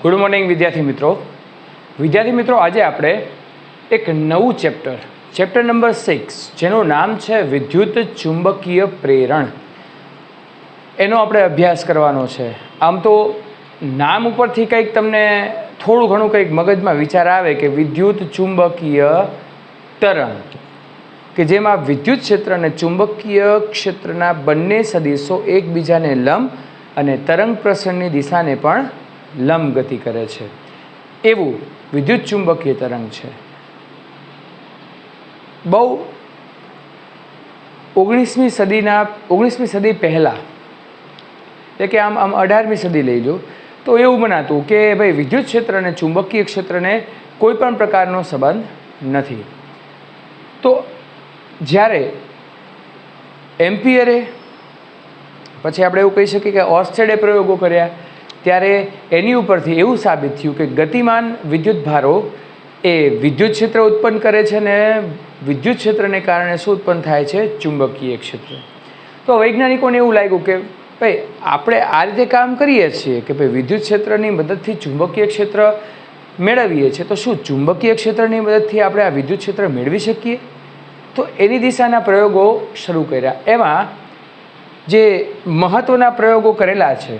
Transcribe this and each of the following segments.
Good morning વિદ્યાર્થી મિત્રો આજે આપણે એક નવું ચેપ્ટર નંબર 6 જેનું નામ છે વિદ્યુત ચુંબકીય પ્રેરણ એનો આપણે અભ્યાસ કરવાનો છે। આમ તો નામ ઉપરથી કંઈક તમને થોડું ઘણું કંઈક મગજમાં વિચાર આવે કે વિદ્યુત ચુંબકીય તરંગ કે જેમાં વિદ્યુત ક્ષેત્ર અને ચુંબકીય ક્ષેત્રના બંને સદિશો એકબીજાને લંબ અને તરંગ પ્રસરણની દિશાને પણ લંબ ગતિ કરે છે એવું વિદ્યુત ચુંબકીય તરંગ છે। બહુ 19મી સદી પહેલાં એટલે કે આમ 18મી સદી લઈ લો તો એવું મનાતું કે ભાઈ વિદ્યુત ક્ષેત્ર અને ચુંબકીય ક્ષેત્રને કોઈ પણ પ્રકારનો સંબંધ નથી। તો જ્યારે એમ્પિયરે પછી આપણે એવું કહી શકીએ કે ઓર્સ્ટેડે પ્રયોગો કર્યા ત્યારે એની ઉપરથી એવું સાબિત થયું કે ગતિમાન વિદ્યુત ભારો એ વિદ્યુત ક્ષેત્ર ઉત્પન્ન કરે છે ને વિદ્યુત ક્ષેત્રને કારણે શું ઉત્પન્ન થાય છે? ચુંબકીય ક્ષેત્ર। તો વૈજ્ઞાનિકોને એવું લાગ્યું કે ભાઈ આપણે આ રીતે કામ કરીએ છીએ કે ભાઈ વિદ્યુત ક્ષેત્રની મદદથી ચુંબકીય ક્ષેત્ર મેળવીએ છીએ, તો શું ચુંબકીય ક્ષેત્રની મદદથી આપણે આ વિદ્યુત ક્ષેત્ર મેળવી શકીએ? તો એની દિશાના પ્રયોગો શરૂ કર્યા। એમાં જે મહત્ત્વના પ્રયોગો કરેલા છે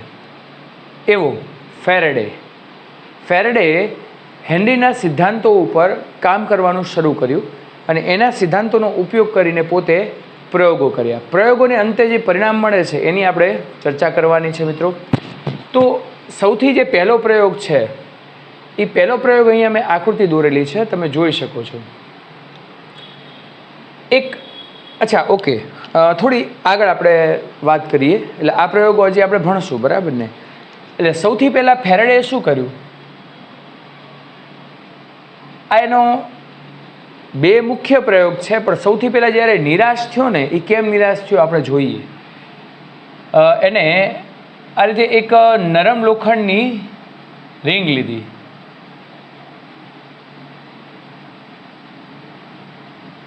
એવો ફેરેડે હેનરીના સિદ્ધાંતો ઉપર કામ કરવાનું શરૂ કર્યું અને એના સિદ્ધાંતોનો ઉપયોગ કરીને પોતે પ્રયોગો કર્યા। પ્રયોગોને અંતે જે પરિણામ મળે છે એની આપણે ચર્ચા કરવાની છે મિત્રો। તો સૌથી જે પહેલો પ્રયોગ છે એ પહેલો પ્રયોગ અહીંયા મેં આકૃતિ દોરેલી છે, તમે જોઈ શકો છો। થોડી આગળ આપણે વાત કરીએ એટલે આ પ્રયોગો હજી આપણે ભણશું, બરાબર ને? એટલે સૌથી પહેલાં ફેરેડે શું કર્યું? આ એનો બે મુખ્ય પ્રયોગ છે, પણ સૌથી પહેલાં જ્યારે નિરાશ થયો ને એ કેમ નિરાશ થયો આપણે જોઈએ। એને આ રીતે એક નરમ લોખંડની રિંગ લીધી,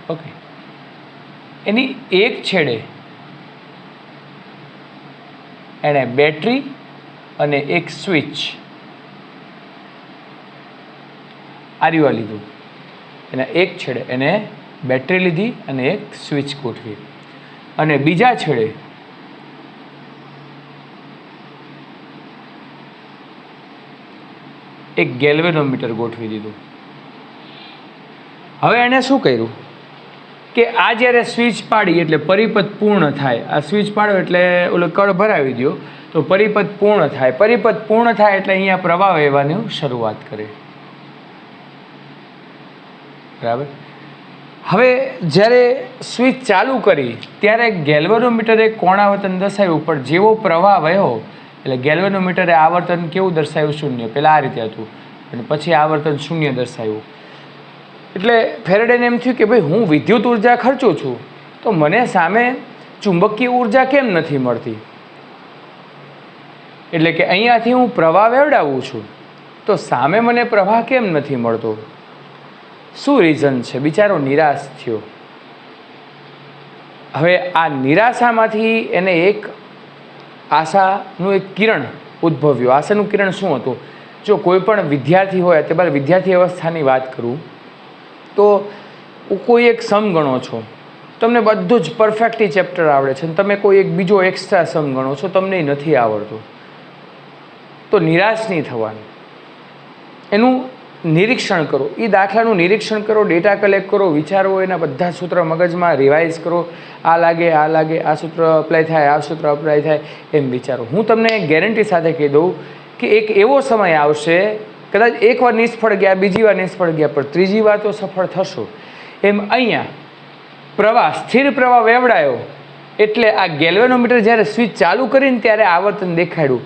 ઓકે, એની એક છેડે એણે બેટરી અને એક સ્વિચ આર્યુઆ લીધું। એના એક છેડે એને બેટરી લીધી અને એક સ્વિચ ગોઠવી અને બીજા છેડે એક ગેલ્વેનોમીટર ગોઠવી દીધું। હવે એણે શું કર્યું કે આ જ્યારે સ્વિચ પાડી એટલે પરિપથ પૂર્ણ થાય, આ સ્વિચ પાડો એટલે ઓલો કળ ભરાવી દો તો પરિપથ પૂર્ણ થાય, પરિપથ પૂર્ણ થાય એટલે અહીંયા પ્રવાહ વહેવાની શરૂઆત કરે, બરાબર। હવે જ્યારે સ્વિચ ચાલુ કરી ત્યારે ગેલ્વેનોમીટરે કોણાવર્તન દર્શાવ્યું, પણ જેવો પ્રવાહ વહ્યો એટલે ગેલ્વેનોમીટરે આવર્તન કેવું દર્શાવ્યું? શૂન્ય। પહેલાં આ રીતે હતું અને પછી આવર્તન શૂન્ય દર્શાવ્યું। એટલે ફેરેડેને એમ થયું કે ભાઈ હું વિદ્યુત ઉર્જા ખર્ચું છું તો મને સામે ચુંબકીય ઉર્જા કેમ નથી મળતી? એટલે કે અહીંયાથી હું પ્રવાહ વેવડાવું છું તો સામે મને પ્રવાહ કેમ નથી મળતો? શું રીઝન છે? બિચારો નિરાશ થયો। હવે આ નિરાશામાંથી એને એક આશાનું એક કિરણ ઉદ્ભવ્યું। આશાનું કિરણ શું હતું? જો કોઈ પણ વિદ્યાર્થી હોય, અત્યારે વિદ્યાર્થી અવસ્થાની વાત કરું તો કોઈ એક સમ ગણો છો, તમને બધું જ પરફેક્ટલી ચેપ્ટર આવડે છે, તમે કોઈ એક બીજો એક્સ્ટ્રા સમ ગણો છો, તમને નથી આવડતું, તો નિરાશ નહીં થવાનું। એનું નિરીક્ષણ કરો, એ દાખલાનું નિરીક્ષણ કરો, ડેટા કલેક્ટ કરો, વિચારો, એના બધા સૂત્ર મગજમાં રિવાઇઝ કરો, આ લાગે, આ સૂત્ર અપ્લાય થાય, આ સૂત્ર અપ્લાય થાય, એમ વિચારો। હું તમને ગેરંટી સાથે કહી દઉં કે એક એવો સમય આવશે, કદાચ એકવાર નિષ્ફળ ગયા, બીજી વાર નિષ્ફળ ગયા, પણ ત્રીજી વાર તો સફળ થશો। એમ અહીંયા સ્થિર પ્રવાહ વેવડાયો એટલે આ ગેલ્વેનોમીટર જ્યારે સ્વિચ ચાલુ કરીને ત્યારે આવર્તન દેખાડ્યું,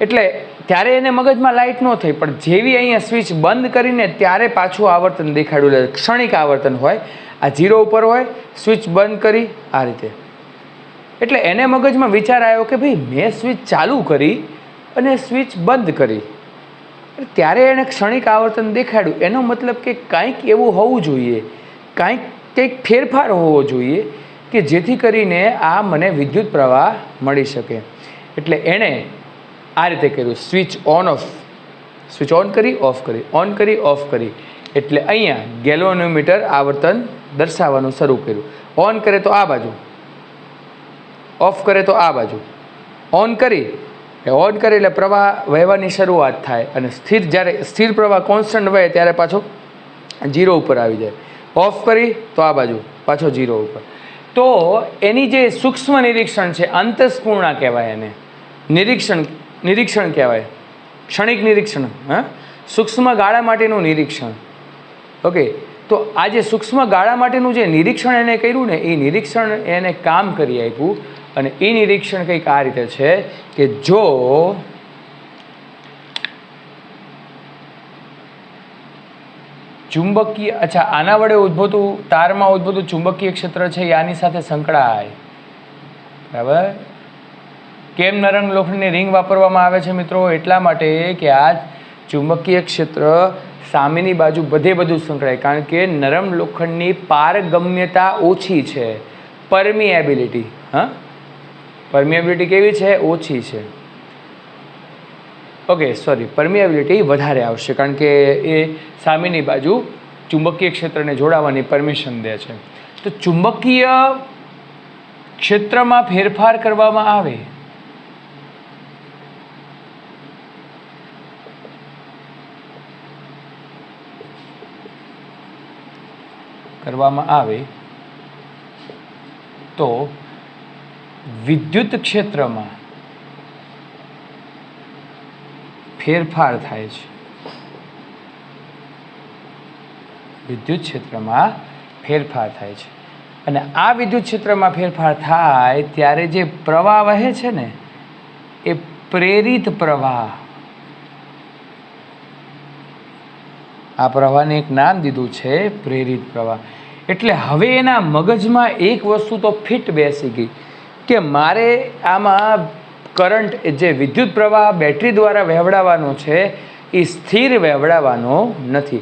એટલે ત્યારે એને મગજમાં લાઇટ ન થઈ, પણ જેવી અહીંયા સ્વિચ બંધ કરીને ત્યારે પાછું આવર્તન દેખાડ્યું, એટલે ક્ષણિક આવર્તન હોય, આ 0 ઉપર હોય, સ્વિચ બંધ કરી આ રીતે, એટલે એને મગજમાં વિચાર આવ્યો કે ભાઈ મેં સ્વિચ ચાલુ કરી અને સ્વિચ બંધ કરી ત્યારે એણે ક્ષણિક આવર્તન દેખાડ્યું, એનો મતલબ કે કાંઈક એવું હોવું જોઈએ, કંઈક ફેરફાર હોવો જોઈએ કે જેથી કરીને આ મને વિદ્યુત પ્રવાહ મળી શકે। એટલે એણે આ રીતે કર્યું, switch on of switch on કરી ઓફ કરી, ઓન કરી ઓફ કરી, એટલે અહીંયા ગેલ્વેનોમીટર આવર્તન દર્શાવવાનું શરૂ કર્યું. ઓન કરે તો આ બાજુ, ઓફ કરે તો આ બાજુ. ઓન કરી એટલે પ્રવાહ વહેવાની શરૂઆત થાય અને જ્યારે સ્થિર પ્રવાહ કોન્સ્ટન્ટ વહે ત્યારે પાછો 0 ઉપર આવી જાય. ઓફ કરી તો આ બાજુ પાછો 0 ઉપર. તો એની જે સૂક્ષ્મ નિરીક્ષણ છે, અંતસ્ફૂર્ણા કહેવાય એને, નિરીક્ષણ કહેવાય, ક્ષણિક નિરીક્ષણ, હા, સૂક્ષ્મ ગાળા માટેનું નિરીક્ષણ. ઓકે, તો આ જે સૂક્ષ્મ ગાળા માટેનું જે નિરીક્ષણ એને કર્યું ને, એ નિરીક્ષણ એને કામ કરી આપ્યું. અને એ નિરીક્ષણ કંઈક આ રીતે છે કે જો ચુંબકીય, અચ્છા, આના વડે ઉદ્ભવતું, તારમાં ઉદ્ભવતું ચુંબકીય ક્ષેત્ર છે એ આની સાથે સંકળાય. બરાબર? કેમ નરમ લોખંડની રિંગ વાપરવામાં આવે છે મિત્રો? એટલા માટે કે આ ચુંબકીય ક્ષેત્ર સામેની બાજુ બધું સંકળાય, કારણ કે નરમ લોખંડની પારગમ્યતા ઓછી છે. પરમિએબિલિટી, હા, પરમિએબિલિટી કેવી છે? ઓછી છે. ઓકે, સોરી, પરમિએબિલિટી વધારે આવશે, કારણ કે એ સામેની બાજુ ચુંબકીય ક્ષેત્રને જોડાવાની પરમિશન દે છે. તો ચુંબકીય ક્ષેત્રમાં ફેરફાર કરવામાં આવે તો વિદ્યુત ક્ષેત્રમાં ફેરફાર થાય છે. વિદ્યુત ક્ષેત્રમાં ફેરફાર થાય છે. અને આ વિદ્યુત ક્ષેત્રમાં ફેરફાર થાય ત્યારે જે પ્રવાહ વહે છે ને, એ પ્રેરિત પ્રવાહ. આ પ્રવાહને એક નામ દીધું છે પ્રેરિત પ્રવાહ. એટલે હવે એના મગજમાં એક વસ્તુ તો ફિટ બેસી ગઈ કે મારે આમાં કરંટ, જે વિદ્યુત પ્રવાહ બેટરી દ્વારા વહેવડાવવાનો છે, એ સ્થિર વહેવડાવવાનો નથી.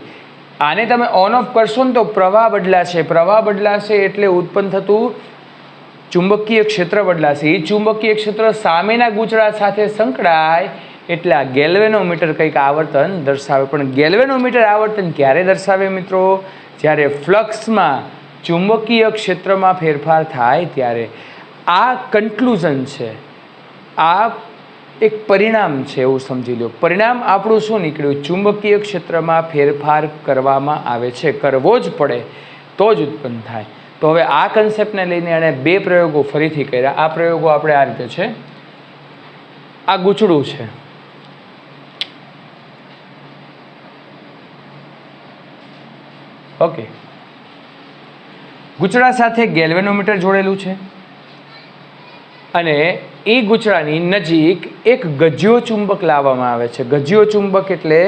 આને તમે ઓન ઓફ કરશો ને તો પ્રવાહ બદલાશે. પ્રવાહ બદલાશે એટલે ઉત્પન્ન થતું ચુંબકીય ક્ષેત્ર બદલાશે. એ ચુંબકીય ક્ષેત્ર સામેના ગૂંચળા સાથે સંકળાય એટલે આ ગેલ્વેનોમીટર કંઈક આવર્તન દર્શાવે. પણ ગેલ્વેનોમીટર આવર્તન ક્યારે દર્શાવે મિત્રો? જ્યારે ફ્લક્સમાં, ચુંબકીય ક્ષેત્રમાં ફેરફાર થાય ત્યારે. આ કન્ક્લુઝન છે, આ એક પરિણામ છે, એવું સમજી લો. પરિણામ આપણું શું નીકળ્યું? ચુંબકીય ક્ષેત્રમાં ફેરફાર કરવામાં આવે છે, કરવો જ પડે તો જ ઉત્પન્ન થાય. તો હવે આ કન્સેપ્ટને લઈને એણે 2 પ્રયોગો ફરીથી કર્યા. આ પ્રયોગો આપણે આ રીતે છે. આ ગૂંચળું છે, ઓકે, ગૂંચળા સાથે ગેલ્વેનોમીટર જોડેલું છે અને એ ગૂંચળાની નજીક એક ગજ્યો ચુંબક લાવવામાં આવે છે. ગજ્યો ચુંબક એટલે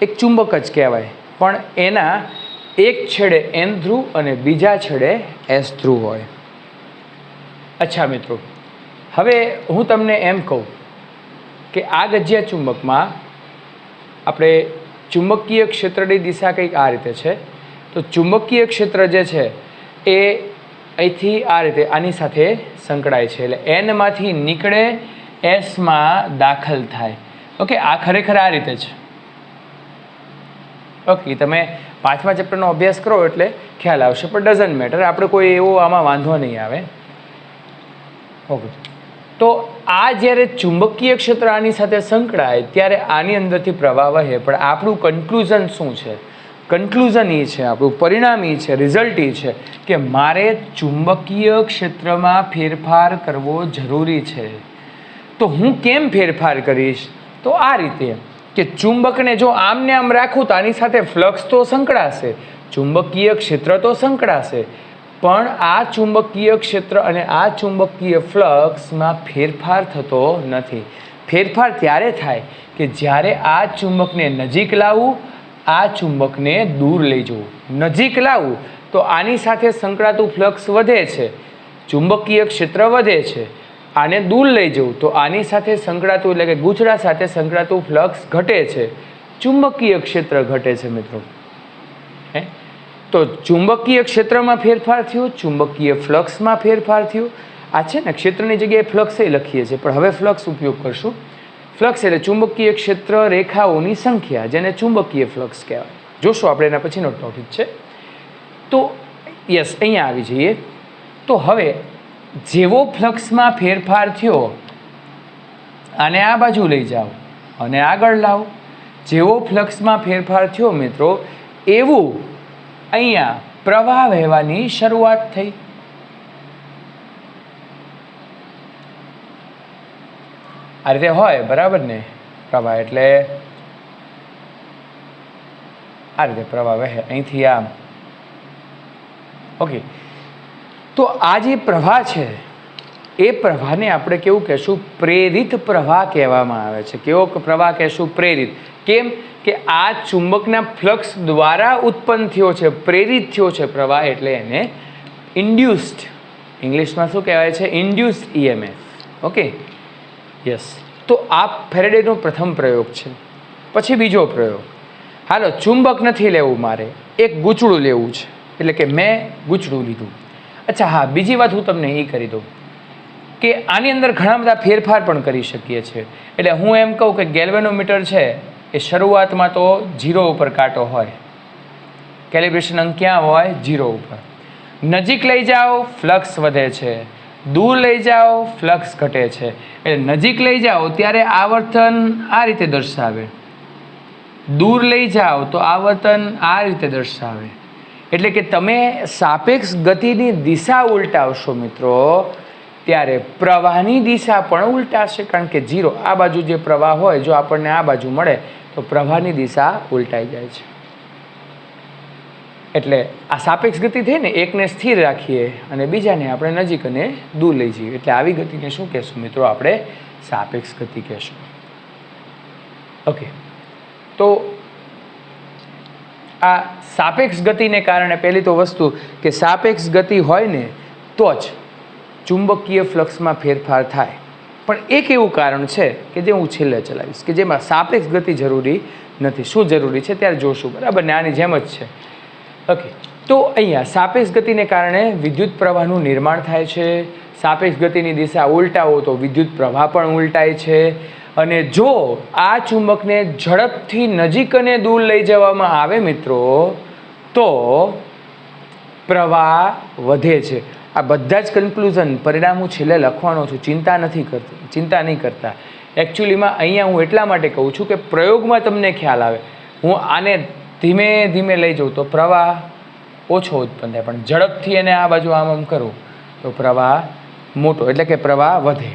એક ચુંબક જ કહેવાય, પણ એના એક છેડે N ધ્રુવ અને બીજા છેડે S ધ્રુવ હોય. અચ્છા મિત્રો, હવે હું તમને એમ કહું કે આ ગજ્યા ચુંબકમાં આપણે ચુંબકીય ક્ષેત્રની દિશા કંઈક આ રીતે છે. તો ચુંબકીય ક્ષેત્ર જે છે એ અહીંથી આ રીતે આની સાથે સંકળાય છે. એટલે Nમાંથી નીકળે, Sમાં દાખલ થાય. ઓકે, આ ખરેખર આ રીતે છે. ઓકે, તમે 5મા ચેપ્ટરનો અભ્યાસ કરો એટલે ખ્યાલ આવશે, પણ ડઝન્ટ મેટર, આપણે કોઈ એવો આમાં વાંધો નહીં આવે. ઓકે, તો આ જ્યારે ચુંબકીય ક્ષેત્ર આની સાથે સંકળાય ત્યારે આની અંદરથી પ્રવાહ વહે. પણ આપણું કન્ક્લુઝન શું છે? કન્ક્લુઝન એ છે, આપણું પરિણામ એ છે, રિઝલ્ટ એ છે કે મારે ચુંબકીય ક્ષેત્રમાં ફેરફાર કરવો જરૂરી છે. તો હું કેમ ફેરફાર કરીશ? તો આ રીતે કે ચુંબકને જો આમને આમ રાખું તો આની સાથે ફ્લક્સ તો સંકળાશે, ચુંબકીય ક્ષેત્ર તો સંકળાશે, પણ આ ચુંબકીય ક્ષેત્ર અને આ ચુંબકીય ફ્લક્સમાં ફેરફાર થતો નથી. ફેરફાર ત્યારે થાય કે જ્યારે આ ચુંબકને નજીક લાવવું, આ ચુંબકને દૂર લઈ જવું. નજીક લાવવું તો આની સાથે સંકળાતું ફ્લક્સ વધે છે, ચુંબકીય ક્ષેત્ર વધે છે. આને દૂર લઈ જવું તો આની સાથે સંકળાતું, એટલે કે ગૂંચળા સાથે સંકળાતું ફ્લક્સ ઘટે છે, ચુંબકીય ક્ષેત્ર ઘટે છે મિત્રો. તો ચુંબકીય ક્ષેત્રમાં ફેરફાર થયો, ચુંબકીય ફ્લક્સમાં ફેરફાર થયો. આ છે ને, ક્ષેત્રની જગ્યાએ ફ્લક્સ લખીએ છીએ, પણ હવે ફ્લક્સ ઉપયોગ કરશું. ફ્લક્સ એટલે ચુંબકીય ક્ષેત્ર રેખાઓની સંખ્યા, જેને ચુંબકીય ફ્લક્સ કહેવાય. જોશું આપણે એના પછીનો ટોપિક છે. તો યસ, અહીંયા આવી જઈએ. તો હવે જેવો ફ્લક્સમાં ફેરફાર થયો, આને આ બાજુ લઈ જાઓ અને આગળ લાવો. જેવો ફ્લક્સમાં ફેરફાર થયો મિત્રો, એવું અહીંયા પ્રવાહ વહેવાની શરૂઆત થઈ. આ રીતે હોય, બરાબર ને? પ્રવાહ એટલે આ રીતે પ્રવાહ વહે અહીંથી આમ. ઓકે, તો આ જે પ્રવાહ છે એ પ્રવાહને આપણે કેવું કહેશું? પ્રેરિત પ્રવાહ કહેવામાં આવે છે. કેવો પ્રવાહ કહેશું? પ્રેરિત. કેમ કે આ ચુંબકના ફ્લક્સ દ્વારા ઉત્પન્ન થયો છે, પ્રેરિત થયો છે પ્રવાહ, એટલે એને ઇન્ડ્યુસ્ડ, ઇંગ્લિશમાં શું કહેવાય છે? Induced EMF. Okay, yes. તો આ ફેરેડેનો પ્રથમ પ્રયોગ છે. પછી બીજો પ્રયોગ. હાલો, ચુંબક નથી લેવું મારે, એક ગૂંચળું લેવું છે, એટલે કે મેં ગૂંચળું લીધું. અચ્છા, હા, બીજી વાત હું તમને એ કરી દઉં કે આની અંદર ઘણા બધા ફેરફાર પણ કરી શકીએ છીએ. એટલે હું એમ કહું કે ગેલ્વેનોમીટર છે એ શરૂઆતમાં તો 0 ઉપર કાંટો હોય, કેલિબ્રેશન અંક ક્યાં હોય? 0 ઉપર. નજીક લઈ જાઓ, ફ્લક્સ વધે છે, દૂર લઈ જાઓ, ફ્લક્સ ઘટે છે. એટલે નજીક લઈ જાઓ ત્યારે આવર્તન આ રીતે દર્શાવે, દૂર લઈ જાઓ તો આવર્તન આ રીતે દર્શાવે. એટલે કે તમે સાપેક્ષ ગતિની દિશા ઉલટાવશો મિત્રો, ત્યારે પ્રવાહની દિશા પણ ઉલટાશે. કારણ કે 0 આ બાજુ જે પ્રવાહ હોય, જો આપણને આ બાજુ મળે તો પ્રવાહની દિશા ઉલટાઈ જાય છે. એટલે આ સાપેક્ષ ગતિ થઈ ને, એકને સ્થિર રાખીએ અને બીજાને આપણે નજીક અને દૂર લઈ જઈએ, એટલે આવી ગતિને શું કહેશું મિત્રો? આપણે સાપેક્ષ ગતિ કહેશું. ઓકે, તો આ સાપેક્ષ ગતિને કારણે પહેલી તો વસ્તુ કે સાપેક્ષ ગતિ હોય ને તો જ ચુંબકીય ફ્લક્સમાં ફેરફાર થાય. પણ એક એવું કારણ છે કે જે હું છેલ્લે ચલાવીશ, કે જેમાં સાપેક્ષ ગતિ જરૂરી નથી. શું જરૂરી છે ત્યારે જોશું, બરાબર ને? આની જેમ જ છે. ઓકે, તો અહીંયા સાપેક્ષ ગતિને કારણે વિદ્યુત પ્રવાહનું નિર્માણ થાય છે. સાપેક્ષ ગતિની દિશા ઉલટાવો તો વિદ્યુત પ્રવાહ પણ ઉલટાય છે. અને જો આ ચુંબકને ઝડપથી નજીક અને દૂર લઈ જવામાં આવે મિત્રો, તો પ્રવાહ વધે છે. આ બધા જ કન્ક્લુઝન, પરિણામ હું છેલ્લે લખવાનો છું, ચિંતા નહીં કરતા. એકચ્યુઅલીમાં અહીંયા હું એટલા માટે કહું છું કે પ્રયોગમાં તમને ખ્યાલ આવે. હું આને ધીમે ધીમે લઈ જાઉં તો પ્રવાહ ઓછો ઉત્પન્ન થાય, પણ ઝડપથી એને આ બાજુ આમ કરું તો પ્રવાહ મોટો, એટલે કે પ્રવાહ વધે.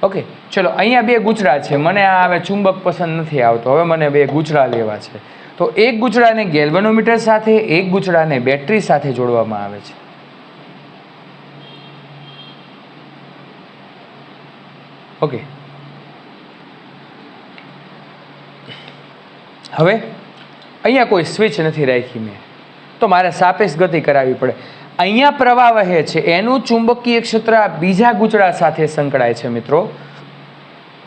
ઓકે, ચલો, અહીંયા 2 ગૂંચળા છે. મને આ હવે ચુંબક પસંદ નથી આવતો, હવે મને 2 ગૂંચળા લેવા છે. તો એક ગૂંચળાને ગેલ્વેનોમીટર સાથે, એક ગૂંચળાને બેટરી સાથે જોડવામાં આવે છે. ઓકે, હવે અહીંયા કોઈ સ્વિચ નથી રાખી મેં, તો મારે સાપેક્ષ ગતિ કરાવવી પડે. અહીંયા પ્રવાહ વહે છે, એનું ચુંબકીય ક્ષેત્ર આ બીજા ગૂંચળા સાથે સંકળાય છે મિત્રો.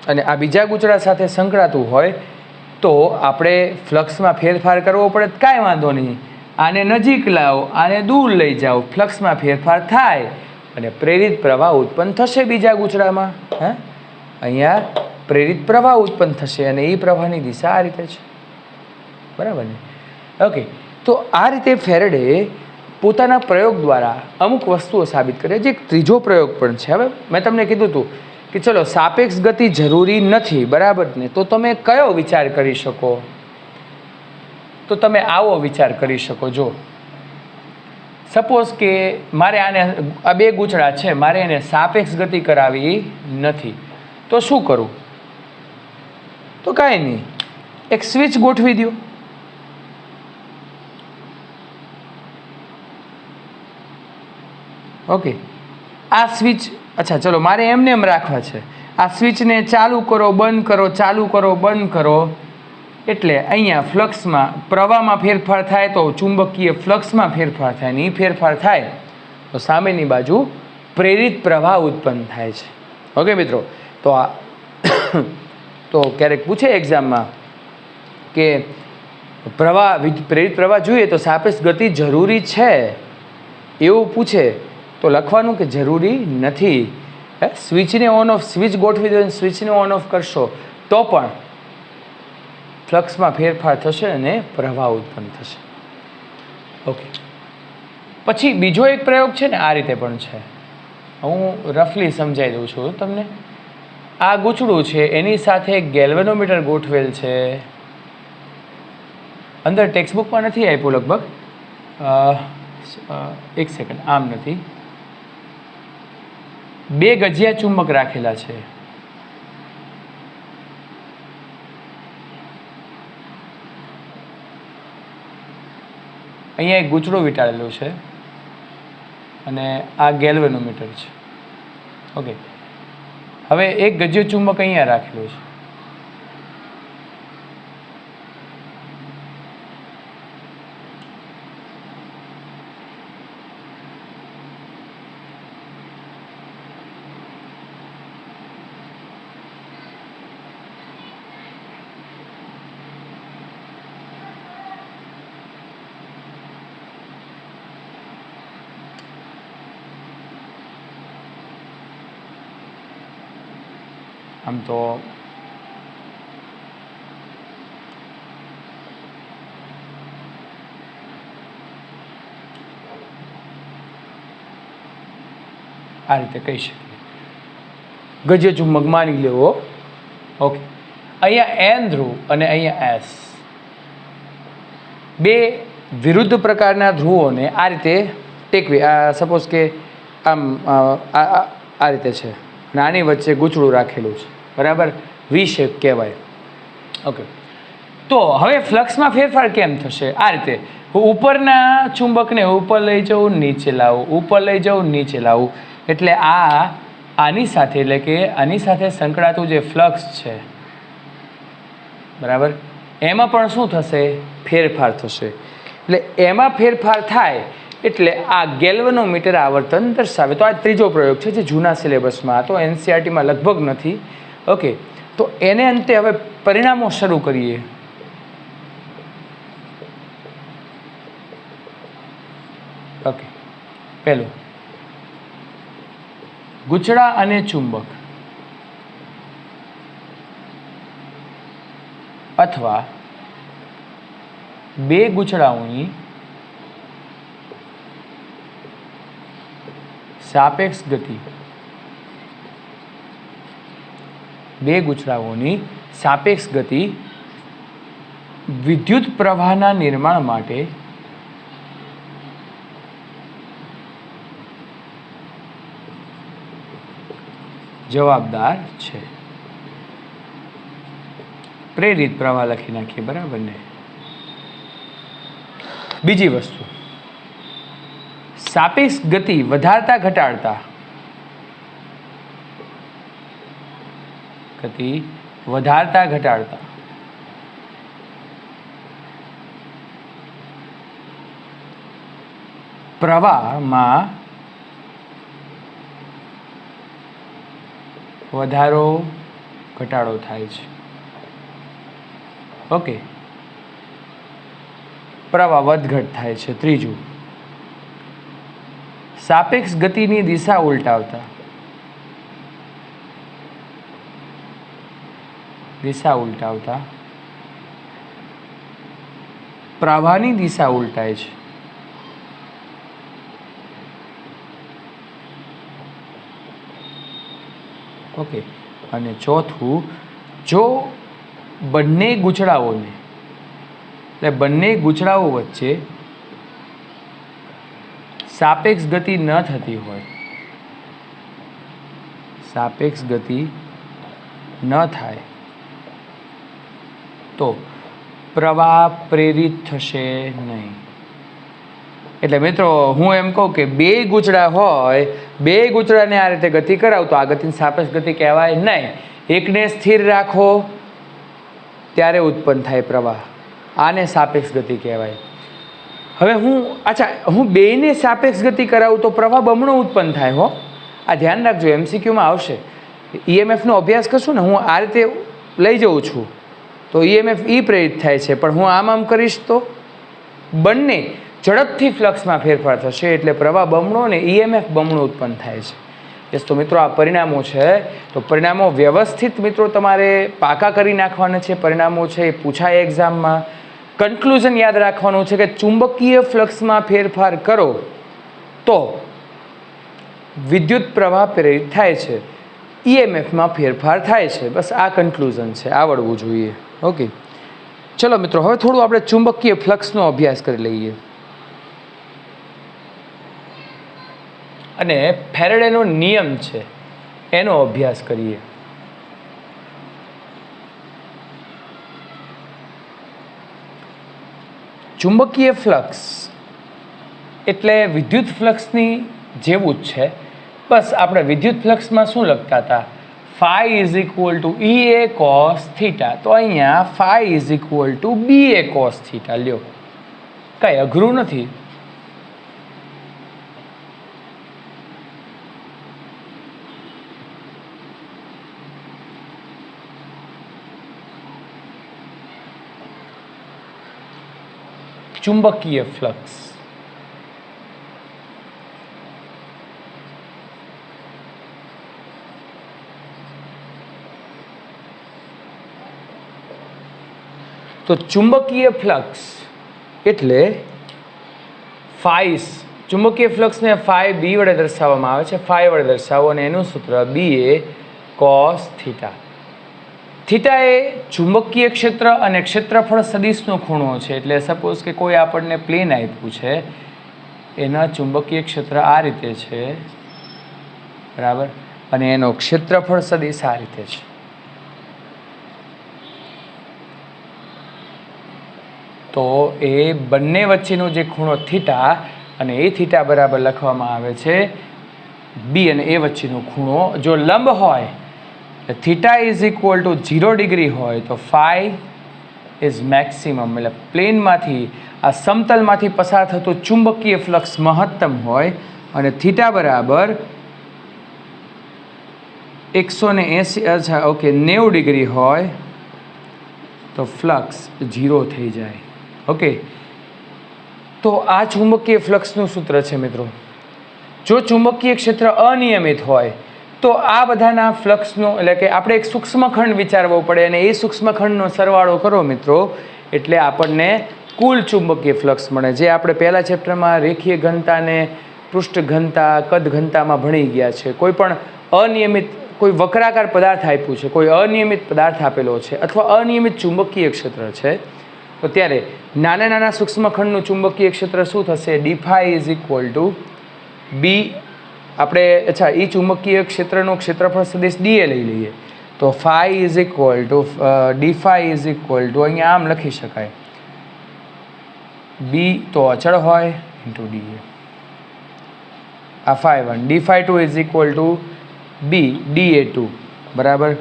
અને આ બીજા ગૂંચળા સાથે સંકળાતું હોય તો આપણે ફ્લક્સમાં ફેરફાર કરવો પડે. કાંઈ વાંધો નહીં, આને નજીક લાવો, આને દૂર લઈ જાઓ, ફ્લક્સમાં ફેરફાર થાય અને પ્રેરિત પ્રવાહ ઉત્પન્ન થશે બીજા ગૂંચળામાં. અહીંયા પ્રેરિત પ્રવાહ ઉત્પન્ન થશે અને એ પ્રવાહની દિશા આ રીતે છે, બરાબર ને? ઓકે, તો આ રીતે ફેરેડે પોતાના પ્રયોગ દ્વારા અમુક વસ્તુઓ સાબિત કરે. જે એક ત્રીજો પ્રયોગ પણ છે. હવે મેં તમને કીધું હતું કે ચલો સાપેક્ષ ગતિ જરૂરી નથી, બરાબર ને? તો તમે કયો વિચાર કરી શકો? તો તમે આવો વિચાર કરી શકો. જો સપોઝ કે મારે આને, આ 2 ગૂંચળા છે, મારે એને સાપેક્ષ ગતિ કરાવી નથી, તો શું કરું? તો કાંઈ નહીં, એક સ્વિચ ગોઠવી દો. ઓકે, આ સ્વિચ, અચ્છા ચલો, મારે એમને એમ રાખવા છે. આ સ્વિચને ચાલુ કરો, બંધ કરો, ચાલુ કરો, બંધ કરો, એટલે અહીંયા ફ્લક્સમાં, પ્રવાહમાં ફેરફાર થાય તો ચુંબકીય ફ્લક્સમાં ફેરફાર થાય, ને એ ફેરફાર થાય તો સામેની બાજુ પ્રેરિત પ્રવાહ ઉત્પન્ન થાય છે. ઓકે મિત્રો, તો આ તો ક્યારેક પૂછે એક્ઝામમાં કે પ્રેરિત પ્રવાહ જોઈએ તો સાપેક્ષ ગતિ જરૂરી છે, એવું પૂછે તો લખવાનું કે જરૂરી નથી. સ્વિચને ઓન ઓફ, સ્વિચ ગોઠવી દો, સ્વિચને ઓન ઓફ કરશો તો પણ ફ્લક્સમાં ફેરફાર થશે અને પ્રવાહ ઉત્પન્ન થશે. ઓકે, પછી બીજો એક પ્રયોગ છે ને, આ રીતે પણ છે. હું રફલી સમજાવી દઉં છું તમને. આ ગૂંચળું છે, એની સાથે એક ગેલ્વેનોમીટર ગોઠવેલ છે. અંદર ટેક્સ્ટબુકમાં નથી આપ્યું લગભગ. એક સેકન્ડ, આમ નથી. 2 ગજિયા ચુંબક રાખેલા છે. અહીંયા એક ગૂંચળું વીંટાળેલું છે અને આ ગેલ્વેનોમીટર છે. ઓકે, હવે એક ગજિયો ચુંબક અહીંયા રાખેલું છે. આમ તો આ રીતે કહી શકીએ. ગજ્ય ચુંબક માની લેવો. ઓકે, અહીંયા એન ધ્રુવ અને અહીંયા એસ, 2 વિરુદ્ધ પ્રકારના ધ્રુવોને આ રીતે ટેકવી. સપોઝ કે આમ આ રીતે છે, નાની વચ્ચે ગૂંચળું રાખેલું છે, બરાબર, વી શેપ કહેવાય. ઓકે, તો હવે ફ્લક્સમાં ફેરફાર કેમ થશે? આ રીતે ઉપરના ચુંબકને ઉપર લઈ જવું, નીચે લાવવું, ઉપર લઈ જવું, નીચે લાવવું. એટલે આની સાથે, એટલે કે આની સાથે સંકળાતું જે ફ્લક્સ છે, બરાબર, એમાં પણ શું થશે? ફેરફાર થશે. એટલે એમાં ફેરફાર થાય એટલે આ ગેલ્વેનોમીટર આવર્તન દર્શાવે. તો આ ત્રીજો પ્રયોગ છે જે જૂના સિલેબસમાં હતો, એનસીઆરટીમાં લગભગ નથી. ઓકે, તો એને અંતે હવે પરિણામો શરૂ કરીએ. ઓકે, પહેલું, ગૂંચળા અને ચુંબક અથવા 2 ગૂંચળાઓની સાપેક્ષ ગતિ, 2 ગૂંચળાઓની સાપેક્ષ ગતિ વિદ્યુત પ્રવાહના નિર્માણ માટે જવાબદાર છે. પ્રેરિત પ્રવાહ લખી નાખીએ, બરાબર ને? બીજી વસ્તુ, સાપેક્ષ ગતિ વધારતા ઘટાડતા, ગતિ વધારતા ઘટાડતા પ્રવાહમાં વધારો ઘટાડો થાય છે. ઓકે, પ્રવાહ વધઘટ થાય છે. ત્રીજું, સાપેક્ષ ગતિની દિશા ઉલટાવતા, પ્રવાહની દિશા ઉલટાય છે. ઓકે, અને ચોથું, જો બંને ગૂંચળાઓને, એટલે બંને ગૂંચળાઓ વચ્ચે સાપેક્ષ ગતિ ન થતી હોય, સાપેક્ષ ગતિ ન થાય તો પ્રવાહ પ્રેરિત થશે નહીં. એટલે મિત્રો હું એમ કહું કે 2 ગૂંચળા હોય, 2 ગૂંચળાને આ રીતે ગતિ કરાવું તો આ ગતિની સાપેક્ષ ગતિ કહેવાય નહીં. એકને સ્થિર રાખો ત્યારે ઉત્પન્ન થાય પ્રવાહ, આને સાપેક્ષ ગતિ કહેવાય. હવે હું 2ને સાપેક્ષ ગતિ કરાવું તો પ્રવાહ બમણો ઉત્પન્ન થાય. હો, આ ધ્યાન રાખજો, એમસીક્યુમાં આવશે. ઈએમએફનો અભ્યાસ કરશું ને, હું આ રીતે લઈ જઉં છું તો ઈએમએફ પ્રેરિત થાય છે, પણ હું આમ કરીશ તો બંને ઝડપથી ફ્લક્સમાં ફેરફાર થશે, એટલે પ્રવાહ બમણો અને ઈએમએફ બમણો ઉત્પન્ન થાય છે. યસ, તો મિત્રો આ પરિણામો છે. તો પરિણામો વ્યવસ્થિત મિત્રો તમારે પાકા કરી નાખવાના છે. પરિણામો છે એ પૂછાય એક્ઝામમાં. કન્ક્લુઝન યાદ રાખવાનું છે કે ચુંબકીય ફ્લક્સમાં ફેરફાર કરો તો વિદ્યુત પ્રવાહ પ્રેરિત થાય છે, ઈએમએફમાં ફેરફાર થાય છે. બસ આ કન્ક્લુઝન છે, આવડવું જોઈએ. ઓકે, ચલો મિત્રો, હવે થોડું આપણે ચુંબકીય ફ્લક્સનો અભ્યાસ કરી લઈએ અને ફેરેડેનો નિયમ છે એનો અભ્યાસ કરીએ. ચુંબકીય ફ્લક્સ એટલે વિદ્યુત ફ્લક્સની જેવું જ છે. બસ આપણે વિદ્યુત ફ્લક્સમાં શું લખતા હતા? Phi is equal to E A cos theta. તો અહીંયા phi is equal to B A cos theta. લ્યો, કાંઈ અઘરું નથી. ચુંબકીય ફ્લક્સ તો ચુંબકીય ફ્લક્સ એટલે ફાઈ. ચુંબકીય ફ્લક્સને ફાઈ બી વડે દર્શાવવામાં આવે છે. ફાઈ વડે દર્શાવો અને એનું સૂત્ર બી એ કોસ થીટા. થીટા એ ચુંબકીય ક્ષેત્ર અને ક્ષેત્રફળ સદિશનો ખૂણો છે. એટલે સપોઝ કે કોઈ આપણને પ્લેન આપ્યું છે, એના ચુંબકીય ક્ષેત્ર આ રીતે છે, બરાબર, અને એનો ક્ષેત્રફળ સદિશ આ રીતે છે. તો એ બંને વચ્ચેનો જે ખૂણો થીટા, અને એ થીટા બરાબર લખવામાં આવે છે બી અને એ વચ્ચેનો ખૂણો. જો લંબ હોય, theta is equal two 0 degree હોય તો ફાઈ ઇઝ મેક્સિમમ. એટલે પ્લેનમાંથી, આ સમતલમાંથી પસાર થતો ચુંબકીય ફ્લક્સ મહત્તમ હોય અને થીટા બરાબર 90 ડિગ્રી હોય તો ફ્લક્સ 0 થઈ જાય. ઓકે, તો આ ચુંબકીય ફ્લક્સનું સૂત્ર છે મિત્રો. જો ચુંબકીય ક્ષેત્ર અનિયમિત હોય તો આ બધાના ફ્લક્સનો, એટલે કે આપણે એક સૂક્ષ્મખંડ વિચારવો પડે અને એ સૂક્ષ્મખંડનો સરવાળો કરો મિત્રો, એટલે આપણને કુલ ચુંબકીય ફ્લક્સ મળે. જે આપણે પહેલા ચેપ્ટરમાં રેખીય ઘનતા ને પૃષ્ઠ ઘનતા, કદ ઘનતામાં ભણી ગયા છે. કોઈ પણ અનિયમિત, કોઈ વક્રાકાર પદાર્થ આપ્યું છે, કોઈ અનિયમિત પદાર્થ આપેલો છે, અથવા અનિયમિત ચુંબકીય ક્ષેત્ર છે, તો ત્યારે નાના નાના સૂક્ષ્મખંડનું ચુંબકીય ક્ષેત્ર શું થશે? ડીફાઈ ઇઝ ઇક્વલ ટુ બી. આપણે એ ચુંબકીય ક્ષેત્રનું ક્ષેત્રફળ સદિશ ડીએ લઈ લઈએ તો phi is equal to d phi is equal to, અહીંયા આમ લખી શકાય, બી તો અચળ હોય ઇન્ટુ ડીએ. આ phi 1, d phi 2 is equal to B d A 2, બરાબર,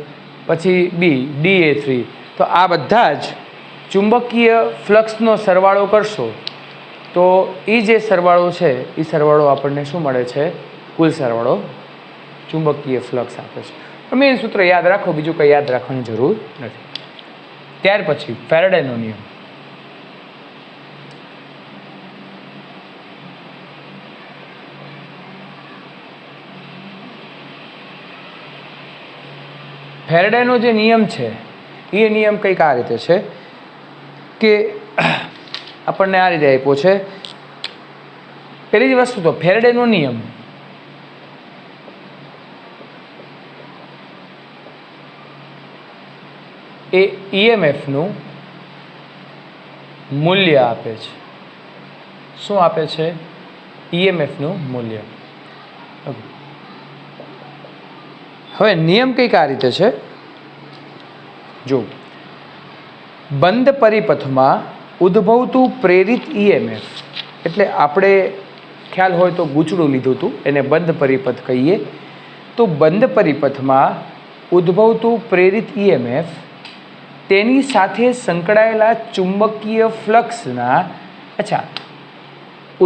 પછી બી ડીએ 3. તો આ બધા જ ચુંબકીય ફ્લક્સનો સરવાળો કરશો તો એ જે સરવાળો છે એ સરવાળો આપણને શું મળે છે? કુલ સરવાળો ચુંબકીય ફ્લક્સ આપે છે. મેઇન સૂત્ર યાદ રાખો, બીજું કંઈ યાદ રાખવાની જરૂર નથી. ત્યાર પછી ફેરાડેનો નિયમ. ફેરાડેનો જે નિયમ છે એ નિયમ કંઈક આ રીતે છે કે આપણને આ રીતે આપ્યો છે. પહેલી જ વસ્તુ તો ફેરાડેનો નિયમ એ ઈએમએફનું મૂલ્ય આપે છે. શું આપે છે? ઈએમએફનું મૂલ્ય. હવે નિયમ કંઈક આ રીતે છે. જો બંધ પરિપથમાં ઉદ્ભવતું પ્રેરિત ઈએમએફ, એટલે આપણે ખ્યાલ હોય તો ગૂંચળું લીધું હતું, એને બંધ પરિપથ કહીએ. તો બંધ પરિપથમાં ઉદ્ભવતું પ્રેરિત ઈએમએફ તેની સાથે સંકળાયેલા ચુંબકીય ફ્લક્સના,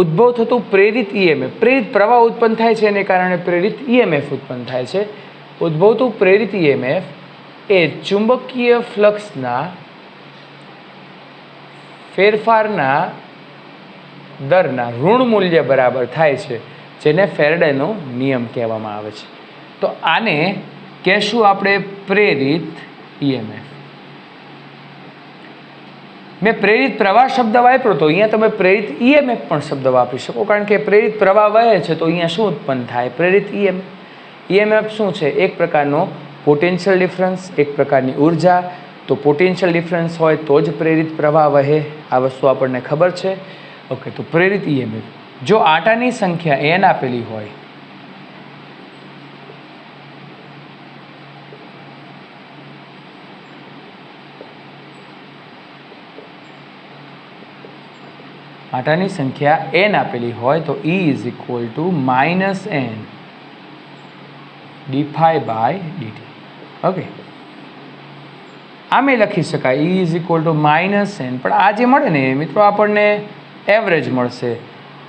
ઉદ્ભવ થતું પ્રેરિત ઈએમએફ, પ્રેરિત પ્રવાહ ઉત્પન્ન થાય છે એને કારણે પ્રેરિત ઈએમએફ ઉત્પન્ન થાય છે. ઉદ્ભવતું પ્રેરિત ઈએમએફ એ ચુંબકીય ફ્લક્સના ફેરફારના દરના ઋણ મૂલ્ય બરાબર થાય છે, જેને ફેરાડેનો નિયમ કહેવામાં આવે છે. તો આને કહેશું આપણે પ્રેરિત ઈએમએફ. મેં પ્રેરિત પ્રવાહ શબ્દ વાપર્યો તો અહીંયા તમે પ્રેરિત ઈએમએફ પણ શબ્દ વાપરી શકો, કારણ કે પ્રેરિત પ્રવાહ વહે છે તો અહીંયા શું ઉત્પન્ન થાય? પ્રેરિત ઈએમએફ. ઈએમએફ શું છે? એક પ્રકારનો પોટેન્શિયલ ડિફરન્સ, એક પ્રકારની ઉર્જા. તો પોટેન્શિયલ ડિફરન્સ હોય તો જ પ્રેરિત પ્રવાહ વહે, આ વસ્તુ આપણને ખબર છે. ઓકે, તો પ્રેરિત ઈએમએફ. જો આટાની સંખ્યા n આપેલી હોય આટાની સંખ્યા n આપેલી હોય તો E is equal to -n dϕ/dt. Okay, આમે લખી શકાય E is equal to -n, પણ આ જે મળે ને મિત્રો આપણને એવરેજ મળશે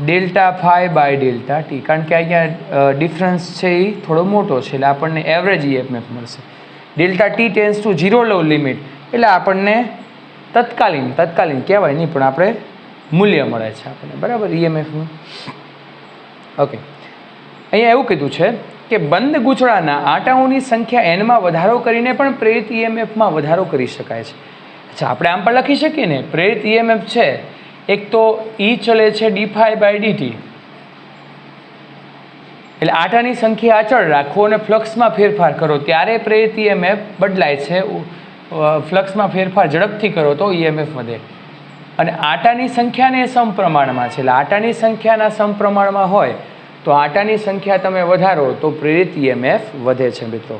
ΔΦ/ΔT, કારણ કે અહીંયા ડિફરન્સ છે એ થોડો મોટો છે એટલે આપણને એવરેજ ઈએમએફ મળશે. ΔT ટેન્સ ટુ 0 લો લિમિટ એટલે આપણને તત્કાલીન કહેવાય નહીં પણ આપણે મૂલ્ય મળે છે આપણને, બરાબર, ઈએમએફનું. ઓકે, અહીંયા એવું કીધું છે કે બંધ ગૂંચળાના આંટાઓની સંખ્યા એનમાં વધારો કરીને પણ પ્રેરિત ઈએમએફમાં વધારો કરી શકાય છે. અચ્છા, આપણે આમ પણ લખી શકીએ ને, પ્રેરિત ઈએમએફ છે એક તો E ચલે છે dϕ/dt, એટલે આંટાની સંખ્યા અચળ રાખો અને ફ્લક્સમાં ફેરફાર કરો ત્યારે પ્રેરિત ઈએમએફ બદલાય છે. ફ્લક્સમાં ફેરફાર ઝડપથી કરો તો ઈએમએફ વધે. અને આંટાની સંખ્યાને સમપ્રમાણમાં છે, એટલે આંટાની સંખ્યાના સમપ્રમાણમાં હોય તો આંટાની સંખ્યા તમે વધારો તો પ્રેરિત ઈએમએફ વધે છે મિત્રો.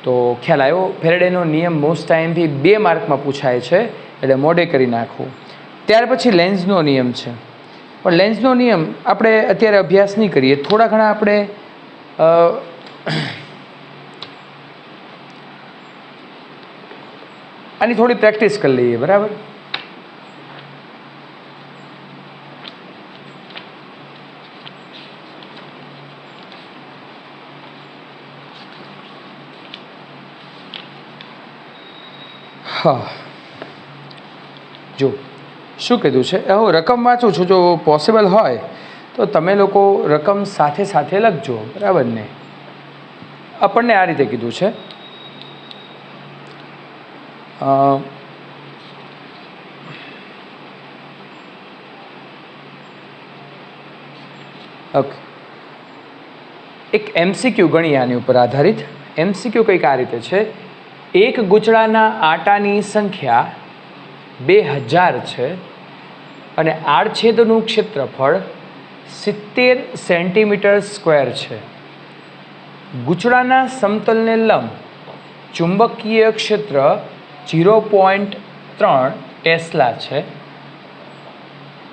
તો ખ્યાલ આવ્યો? ફેરેડેનો નિયમ મોસ્ટ ટાઈમથી 2 માર્કમાં પૂછાય છે એટલે મોઢે કરી નાખવું. ત્યાર પછી લેન્ઝનો નિયમ છે, પણ લેન્ઝનો નિયમ આપણે અત્યારે અભ્યાસ નહીં કરીએ, થોડા ઘણા આપણે આની થોડી પ્રેક્ટિસ કરી લઈએ, બરાબર. હા, જો શું કીધું છે, હું રકમ વાંચું છું, જો પોસિબલ હોય તો તમે લોકો રકમ સાથે સાથે લખજો, બરાબર ને. આપણને આ રીતે કીધું છે, ઓકે, એક એમસીક્યુ ગણી આની ઉપર આધારિત. એમસીક્યુ કંઈક આ રીતે છે, એક ગૂંચળાના આંટાની સંખ્યા 2000 છે અને આડછેદનું ક્ષેત્રફળ 70 સેન્ટીમીટર સ્ક્વેર છે. ગૂંચળાના સમતલને લંબ ચુંબકીય ક્ષેત્ર 0.3 ટેસ્લા છે.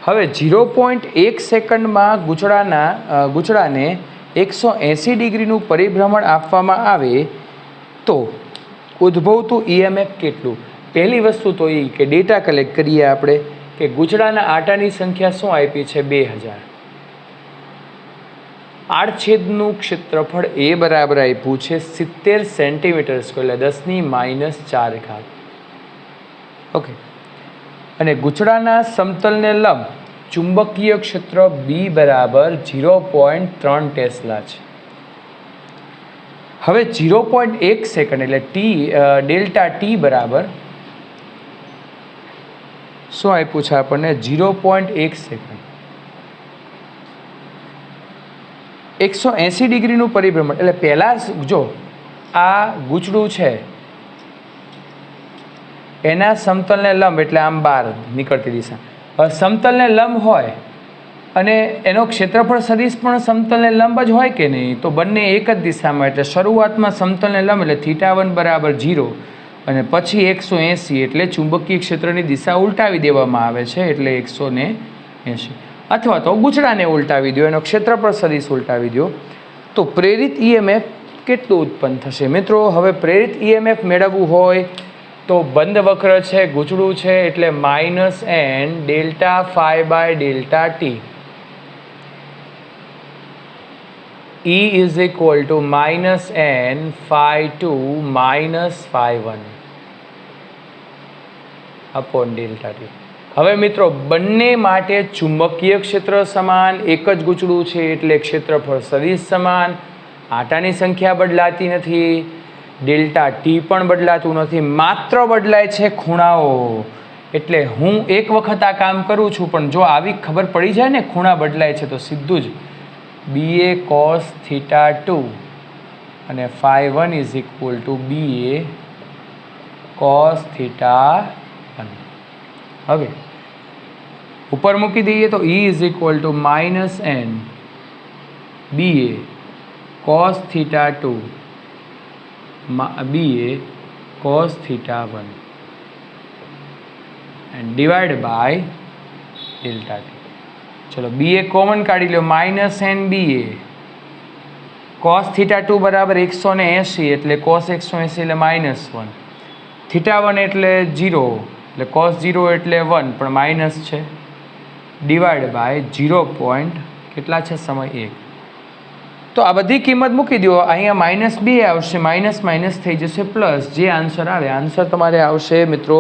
હવે 0.1 સેકન્ડમાં ગૂંચળાને 180 ડિગ્રીનું પરિભ્રમણ આપવામાં આવે તો ઉદ્ભવતું ઈએમએફ કેટલું? પહેલી વસ્તુ તો એ કે ડેટા કલેક્ટ કરીએ આપણે કે ગૂંચળાના આંટાની સંખ્યા શું આપી છે? 2000. આડછેદનું ક્ષેત્રફળ એ બરાબર આપ્યું છે 70 સેન્ટીમીટર સ્ક્વેર, એટલે 10⁻⁴. ઓકે, અને ગૂંચળાના સમતલને લંબ ચુંબકીય ક્ષેત્ર બી બરાબર 0.3 ટેસ્લા છે. હવે 0.1 સેકન્ડ એટલે ડેલ્ટા ટી બરાબર શું આપ્યું છે આપણને? 0.1 સેકન્ડ 180 ડિગ્રીનું પરિભ્રમણ, એટલે પહેલાં જો આ ગૂંચળું છે એના સમતલને લંબ એટલે આમ બહાર નીકળતી દિશા, સમતલને લંબ હોય અને એનો ક્ષેત્રફળ સદિશ પણ સમતલને લંબ જ હોય કે નહીં, તો બંને એક જ દિશામાં, એટલે શરૂઆતમાં સમતલને લંબ એટલે θ1 બરાબર 0 અને પછી 180 એટલે ચુંબકીય ક્ષેત્રની દિશા ઉલટાવી દેવામાં આવે છે એટલે 180, અથવા તો ગૂંચળાને ઉલટાવી દો, એનો ક્ષેત્રફળ સદિશ ઉલટાવી દો તો પ્રેરિત ઈએમએફ કેટલું ઉત્પન્ન થશે? મિત્રો હવે પ્રેરિત ઈએમએફ મેળવવું હોય તો બંધ વક્ર છે, ગૂંચળું છે એટલે -n ΔΦ/ΔT. E is equal to -n ϕ2 - ϕ1 upon ΔT. હવે મિત્રો બંને માટે ચુંબકીય ક્ષેત્ર સમાન, એક જ ગૂંચળું છે એટલે ક્ષેત્રફળ સદિશ સમાન, આટાની સંખ્યા બદલાતી નથી, ડેલ્ટા ટી પણ બદલાતું નથી, માત્ર બદલાય છે ખૂણાઓ. એટલે હું એક વખત આ કામ કરું છું, પણ જો આવી ખબર પડી જાય ને ખૂણા બદલાય છે તો સીધું જ BA cos θ2 અને φ1 is equal to BA cos θ1. હવે ઉપર મૂકી દઈએ તો E is equal to -n BA cos θ2 BA cos θ1 and divide by delta t. ચલો BA કોમન કાઢી લો, -n BA cos θ2 બરાબર 180 એટલે cos 180 એટલે -1, θ1 એટલે 0 એટલે cos 0 એટલે 1 પણ માઇનસ છે, ડિવાઈડ બાય 0. કેટલા છે સમય 1. તો આ બધી કિંમત મૂકી દો, અહીંયા -2 આવશે, માઇનસ થઈ જશે પ્લસ, જે આન્સર આવે આન્સર તમારે આવશે મિત્રો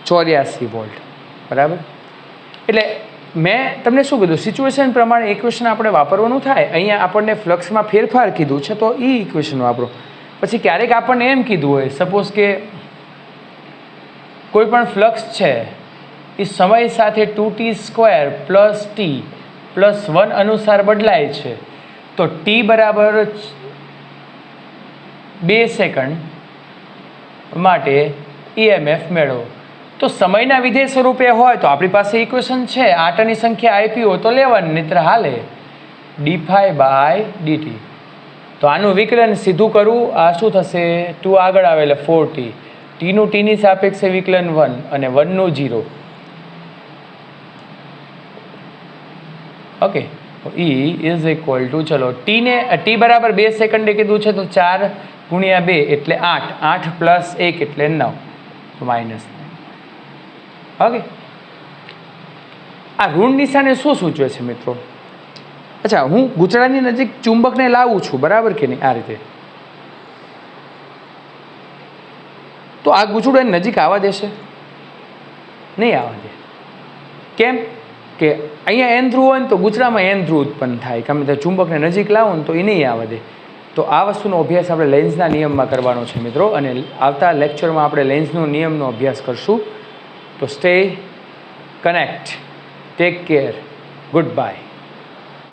84 વોલ્ટ. બરાબર. એટલે મેં તમને શું કીધું, સિચ્યુએશન પ્રમાણે ઇક્વેશન આપણે વાપરવાનું થાય. અહીંયા આપણને ફ્લક્સમાં ફેરફાર કીધું છે તો એ ઇક્વેશન વાપરો. પછી ક્યારેક આપણને એમ કીધું હોય, સપોઝ કે કોઈ પણ ફ્લક્સ છે એ સમય સાથે 2t² + t + 1 અનુસાર બદલાય છે, તો t બરાબર 2 સેકન્ડ માટે EMF મેળવો. તો સમયના વિધેય સ્વરૂપે હોય તો આપણી પાસે ઇક્વેશન છે, આટાની સંખ્યા આપી હોય તો લેવાની, નહીતર હાલે dϕ/dt. તો આનું વિકલન સીધું કરવું, આ શું થશે, 2 આગળ આવે એટલે 4t, ટીનું ટીની સાપેક્ષે વિકલન 1 અને 1નું 0. Okay, E is equal two, ચલો t બરાબર 2 સેકન્ડે કીધું છે તો 4 × 2 એટલે 8, 8 + 1 એટલે 9, તો -9. ઓકે, આ ઋણ નિશાને શું સૂચવે છે મિત્રો? અચ્છા, હું ગૂંચળાની નજીક ચુંબકને લાવું છું, બરાબર કે નહીં, આ રીતે. તો આ ગૂંચળું એની નજીક આવવા દેશે? નહીં આવવા દે. કેમ કે અહીંયા n ધ્રુવ હોય ને તો ગૂંચળામાં n ધ્રુવ ઉત્પન્ન થાય, ગમે તે ચુંબકને નજીક લાવો ને તો એ નહીં આવવા દે. તો આ વસ્તુનો અભ્યાસ આપણે લેન્ઝના નિયમમાં કરવાનો છે મિત્રો, અને આવતા લેક્ચરમાં આપણે લેન્ઝનો નિયમનો અભ્યાસ કરશું. તો stay connect, take care, good bye.